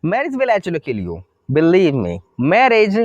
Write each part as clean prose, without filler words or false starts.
Marriage will actually kill you, believe me. Marriage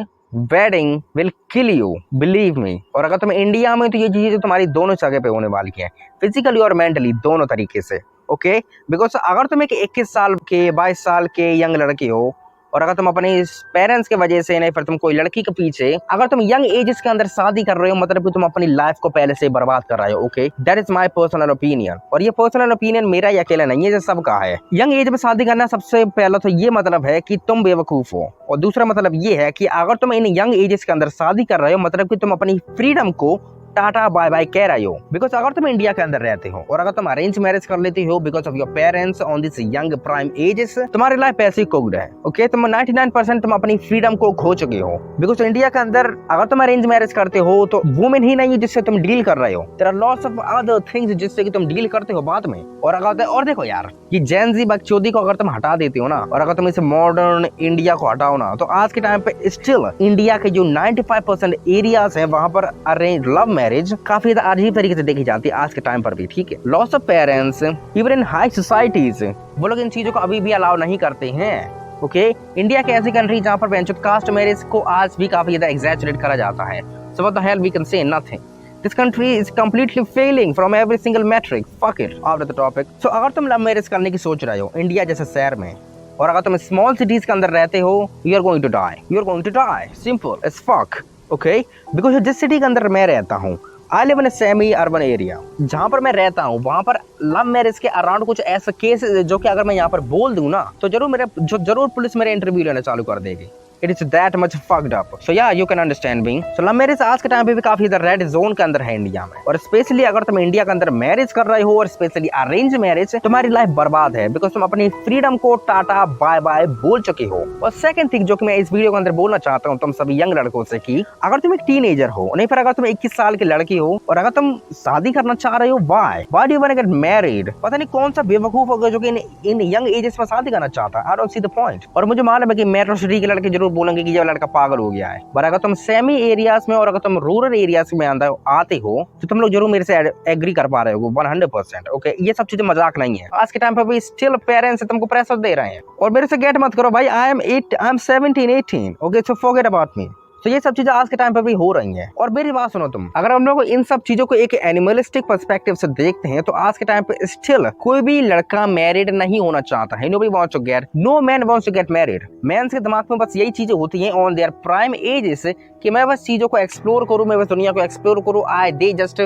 wedding will kill you, believe me. और अगर तुम India में, तो ये चीजें तुम्हारी दोनों जगह पे होने वाली हैं, फिजिकली और मेंटली, दोनों तरीके से। ओके, बिकॉज अगर तुम एक 21 साल के 22 साल के यंग लड़के हो, और अगर तुम अपने पेरेंट्स के वजह से नहीं, फिर तुम कोई लड़की के पीछे अगर तुम यंग एजेस के अंदर शादी कर रहे हो, मतलब कि तुम अपनी लाइफ को पहले से बर्बाद कर रहे हो। Okay, that is my personal opinion. और ये पर्सनल ओपिनियन मेरा ही अकेला नहीं है, जो सबका है। यंग एज में शादी करना सबसे पहला तो ये मतलब है कि तुम बेवकूफ हो, और दूसरा मतलब ये है कि अगर तुम इन यंग एजेस के अंदर शादी कर रहे हो, मतलब कि तुम अपनी फ्रीडम को टाटा बाय बाय कह रहे हो। बिकॉज अगर तुम इंडिया के अंदर रहते हो और अगर तुम अरेंज मैरिज कर लेते हो because of your parents on this young prime ages, तुम्हारी लाइफ ऐसे कुक्ड है। ओके, तुम 99% तुम अपनी फ्रीडम को खो चुके हो। बिकॉज इंडिया के अंदर अगर तुम अरेंज मैरिज करते हो तो वुमेन ही नहीं जिससे तुम डील कर रहे हो, there are lots of other things जिससे कि तुम डील करते हो बाद में। और देखो यार, ये जेन जी बकचोदी को अगर तुम हटा देते हो ना, और अगर तुम इस मॉडर्न इंडिया को हटाओ ना, तो आज के टाइम पे स्टिल इंडिया के जो 95% एरियाज हैं, वहां पर अरेंज लव मैरिज काफी अजीब तरीके से देखी जाती है आज के टाइम पर भी। ठीक है, lots of parents even in high societies वो लोग इन चीजों को अभी भी अलाउ नहीं करते हैं। ओके, इंडिया के ऐसी कंट्री जहां पर बेंचो कास्ट मैरिज को आज भी काफी ज्यादा एग्जैजरेट करा जाता है। So what the hell we can say, nothing. This country is completely failing from every single metric. Fuck it, out of the topic. So अगर तुम लव मैरिज करने की सोच रहे हो इंडिया जैसे शहर में, और अगर तुम स्मॉल सिटीज के अंदर रहते हो, you are going to die. You are going to die. Simple as fuck. Okay? Because जिस सिटी के अंदर मैं रहता हूँ, I live in a semi-urban area. जहाँ पर मैं रहता हूँ वहाँ पर लव मैरिज के अराउंड कुछ ऐसे केसेस जो कि अगर मैं यहाँ पर बोल दूँ ना, तो जरूर पुलिस मेरे इंटरव्यू लेना चालू कर देगी। It is that much fucked up. So yeah, you can understand me. So love marriage आज के टाइम पे भी काफी ज्यादा रेड जोन के अंदर है इंडिया में, और स्पेशली अगर तुम इंडिया के अंदर मैरिज कर रहे हो, और स्पेशली अरेंज मैरिज, तुम्हारी लाइफ बर्बाद है बिकॉज तुम अपनी फ्रीडम को टाटा बाय बाय बोल चुके हो। और सेकंड थिंग जो कि मैं इस वीडियो के अंदर बोलना चाहता हूँ तुम सभी यंग लड़कों से, कि अगर तुम एक टीनेजर हो, नहीं फिर अगर तुम 21 साल की लड़की हो और अगर तुम शादी करना चाह रहे हो, why do you want to get married? पता नहीं कौन सा बेवकूफ होगा जो कि इन यंग एजेस में शादी करना चाहता है। I don't see the point. और मुझे मालूम है कि मेट्रो सिटी के लड़के जरूर बोलेंगे कि ये लड़का पागल हो गया है, पर अगर तुम सेमी एरियाज में और अगर तुम रूरल एरियाज में आते हो, तो तुम लोग जरूर मेरे से एग्री कर पा रहे हो 100%। ओके, ये सब चीजें मजाक नहीं है। आज के टाइम पे भी स्टिल पेरेंट्स तुमको प्रेशर दे रहे हैं, और मेरे से गेट मत करो भाई। I am 17, 18। Okay, so forget about me. तो ये सब चीजें आज के टाइम पे भी हो रही हैं। और मेरी बात सुनो तुम, अगर हम लोग इन सब चीजों को एक एनिमलिस्टिक पर्सपेक्टिव से देखते हैं, तो आज के टाइम पे स्टिल कोई भी लड़का मैरिड नहीं होना चाहता है। Nobody wants to get, no man wants to get married. Mens के दिमाग में बस यही चीजें होती हैं ऑन देयर प्राइम एजेस, कि मैं बस चीजों को एक्सप्लोर करूं, मैं बस दुनिया को एक्सप्लोर करूं। They just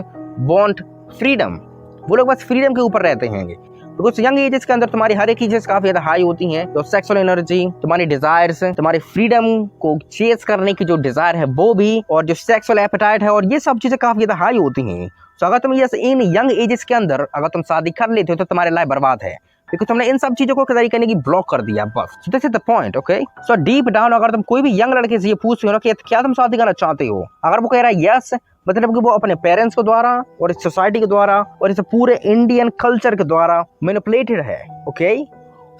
want freedom. वो लोग बस फ्रीडम के ऊपर रहते हैं। बिकॉज यंग एजेस के अंदर तुम्हारी हर एक चीजें काफी ज्यादा हाई होती हैं। तो सेक्सुअल एनर्जी, तुम्हारी डिजायर्स, तुम्हारी फ्रीडम को चेस करने की जो डिजायर है वो भी, और जो सेक्सुअल एपेटाइट है, और ये सब चीजें काफी ज्यादा हाई होती हैं। तो अगर तुम इन यंग एजेस के अंदर अगर तुम शादी कर लेते हो, तो तुम्हारी लाइफ बर्बाद है, बिकॉज तुमने इन सब चीजों को तरीके की ब्लॉक कर दिया बस। This is the point. Okay, so deep down अगर तुम कोई भी यंग लड़के से ये पूछते हो ना कि क्या तुम शादी करना चाहते हो, अगर वो कह रहा है यस, मतलब कि वो अपने पेरेंट्स के द्वारा और इस सोसाइटी के द्वारा और इस पूरे इंडियन कल्चर के द्वारा मैनिपुलेटेड है। ओके,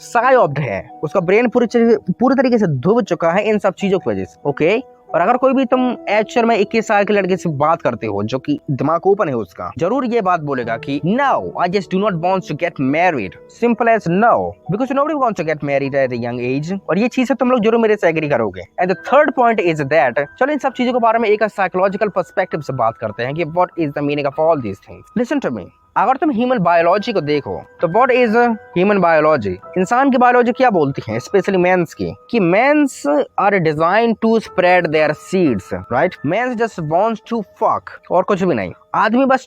साइऑप्ड है, उसका ब्रेन पूरी तरीके से डूब चुका है इन सब चीजों की वजह से। ओके, और अगर कोई भी तुम एक्चुअल में 21 साल के लड़के से बात करते हो जो कि दिमाग ओपन है उसका, जरूर ये बात बोलेगा कि no, I just do not want to get married, simple as no, because nobody wants to get married at a young age. और ये चीज तुम लोग जरूर मेरे से एग्री करोगे। And the third point is that, चलो इन सब चीजों के बारे में एक साइकोलॉजिकल पर्सपेक्टिव से बात करते हैं कि what is the meaning of all these things. Listen to me, अगर तुम ह्यूमन बायोलॉजी को देखो, तो व्हाट इज ह्यूमन बायोलॉजी? इंसान की बायोलॉजी क्या बोलती है, स्पेशली मेंस की, कि mens are designed to spread their seeds, right? Mens just wants to fuck, और कुछ भी नहीं। आदमी बस,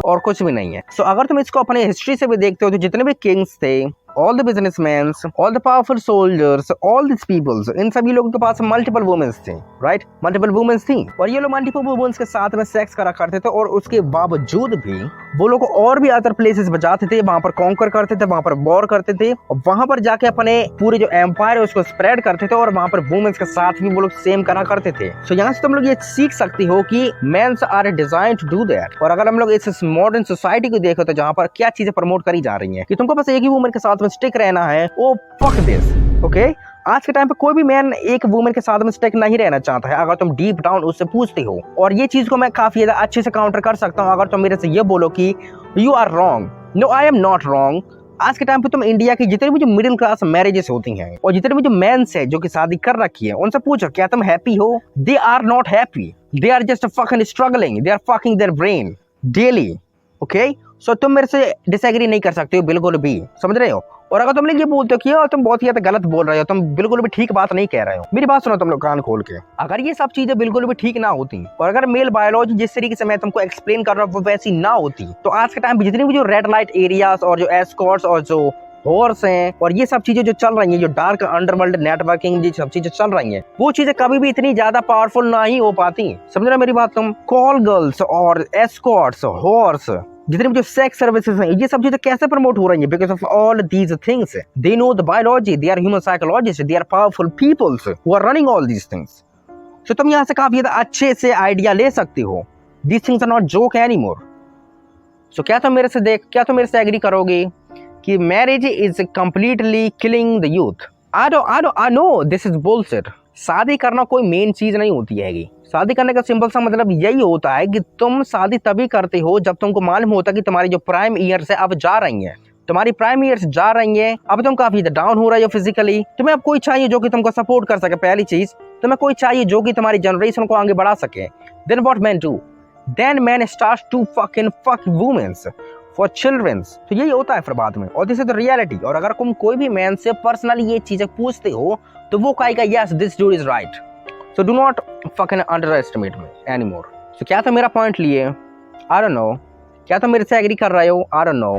और कुछ भी नहीं है। सो अगर तुम इसको अपने हिस्ट्री से भी देखते हो, तो जितने भी किंग्स थे, all the businessmen, all the powerful soldiers, all these peoples, इन सभी लोगों के पास मल्टीपल वुमेन्स थे, राइट? मल्टीपल वुमेन्स थी, और ये लोग मल्टीपल वुमेन्स के साथ में सेक्स करा करते थे, और उसके बावजूद भी वो लोग और भी अदर प्लेसेस बजाते थे, वहां पर कॉन्कर करते थे, वहां पर वॉर करते थे, और वहां पर जाके अपने पूरे जो एम्पायर है उसको स्प्रेड करते थे, और वहां पर वुमेन्स के साथ भी वो लोग सेम करा करते थे। सो यहाँ से तुम लोग ये सीख सकती हो कि mens are designed to do that. और अगर हम लोग इस मॉडर्न सोसाइटी को देखो, तो जहाँ पर क्या चीजें प्रमोट करी जा रही है कि तुमको बस एक ही वुमेन के साथ में स्टिक रहना है, ओ फक दिस। ओके, आज के टाइम पे कोई भी मैन एक वुमेन के साथ में स्टिक नहीं रहना चाहता है, अगर तुम डीप डाउन उससे पूछते हो। और ये चीज को मैं काफी ज्यादा अच्छे से काउंटर कर सकता हूँ अगर तुम मेरे से ये बोलो कि you are wrong. No, I am not wrong. आज के टाइम पे तुम इंडिया की जितने भी जो मिडिल क्लास मैरिजेस होती हैं और जितने भी जो मेंस है जो कि शादी कर रखी है, उनसे पूछो क्या तुम हैप्पी हो? They are not happy, they are just fucking struggling, they are fucking their brain daily. Okay, so तुम मेरे से डिसएग्री नहीं कर सकते हो बिल्कुल भी, समझ रहे हो? और अगर तुम लोग ये बोलते हो कि यार तुम बहुत ही गलत बोल रहे हो, तुम बिल्कुल भी ठीक बात नहीं कह रहे हो, मेरी बात सुनो तुम लोग कान खोल के। अगर ये सब चीजें बिल्कुल भी ठीक ना होती और अगर मेल बायोलॉजी जिस तरीके से मैं तुमको एक्सप्लेन कर रहा हूँ वो वैसी ना होती, तो आज के टाइम पे जितनी भी जो रेड लाइट एरियाज और जो एस्कॉर्ट्स और जो हॉर्स हैं और ये सब चीजें जो चल रही हैं, जो डार्क अंडरवर्ल्ड नेटवर्किंग, ये सब चीजें चल रही हैं, वो चीजें कभी भी इतनी ज्यादा पावरफुल ना ही हो पाती। समझ रहे मेरी बात तुम? कॉल गर्ल्स और एस्कॉर्ट्स, हॉर्स, जितने भी जो सेक्स सर्विसेज हैं, ये सब चीजें कैसे प्रमोट हो रही हैं? Because of all these things. They know the biology, they are human psychologist, they are powerful peoples who are running all these things. So तुम यहाँ से काफी अच्छे से आइडिया ले सकते हो। These things are not joke anymore. So क्या तुम मेरे से एग्री करोगे कि marriage is completely killing the youth? I know this is bullshit। शादी करना कोई मेन चीज नहीं होती है। शादी करने का सिंपल सा मतलब यही होता है कि तुम शादी तभी करते हो जब तुमको मालूम होता है कि तुम्हारी जो प्राइम ईयर्स है अब जा रही हैं, तुम्हारी प्राइम ईयर्स जा रही हैं, अब तुम काफी डाउन हो रहे हो फिजिकली। तुम्हें अब कोई चाहिए जो कि तुमको सपोर्ट कर सके। पहली चीज, तुम्हें कोई चाहिए जो कि तुम्हारी जनरेशन को आगे बढ़ा सके। Then what man do? Then man starts to fucking fuck womens for childrens. तो यही होता है फिर बाद में, और दिस इज द रियलिटी। और अगर तुम कोई भी मैन से पर्सनली ये चीजें पूछते हो तो वो कहेगा yes this dude is right. So do not fucking underestimate me anymore. So क्या तुम मेरा पॉइंट लिए? I don't know. क्या तुम मेरे से एग्री कर रहे हो? I don't no.